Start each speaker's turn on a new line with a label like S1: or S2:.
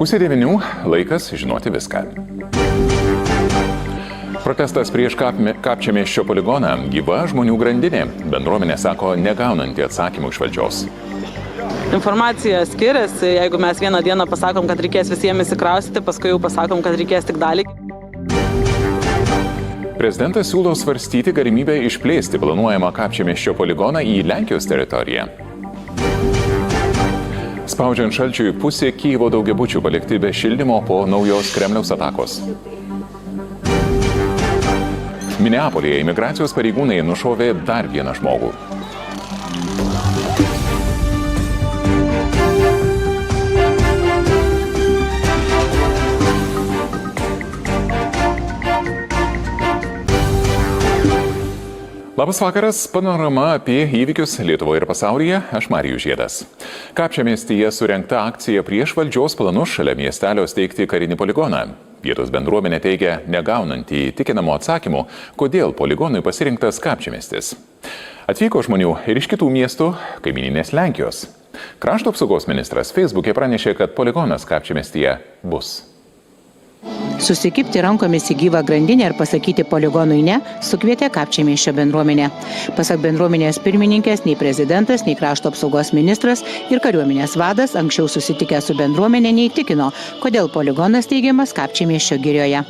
S1: 8:09 laikas žinoti viską. Protestas prieš Kapčiamiesčio poligoną - gyva žmonių grandinė. Bendruomenė sako negaunanti atsakymų iš valdžios.
S2: Informacija skiriasi, jeigu mes vieną dieną pasakom, kad reikės visiems įsikraustyti, paskui jau pasakom, kad reikės tik dalį.
S1: Prezidentas siūlo svarstyti galimybę išplėsti planuojamą Kapčiamiesčio poligoną į Lenkijos teritoriją. Spaudžiant šalčiui, pusė Kijevo daugiabučių palikti be šildymo po naujos Kremliaus atakos. Mineapolyje imigracijos pareigūnai nušovė dar vieną žmogų. Labas vakaras, panorama apie įvykius Lietuvoje ir pasaulyje, aš Marijus Žiedas. Kapčiamiestyje surengta akcija prieš valdžios planus šalia miestelio steigti karinį poligoną. Vietos bendruomenė teigia negaunantį įtikinamų atsakymų, kodėl poligonui pasirinktas Kapčiamiestis. Atvyko žmonių ir iš kitų miestų, kaimyninės Lenkijos. Krašto apsaugos ministras Facebook'e pranešė, kad poligonas Kapčiamiestyje bus.
S3: Susikibti rankomis į gyvą grandinę ir pasakyti poligonui ne, sukvietė Kapčiamiesčio bendruomenė. Pasak bendruomenės pirmininkės, nei prezidentas, nei krašto apsaugos ministras ir kariuomenės vadas anksčiau susitikę su bendruomenė neįtikino, kodėl poligonas steigiamas Kapčiamiesčio girioje.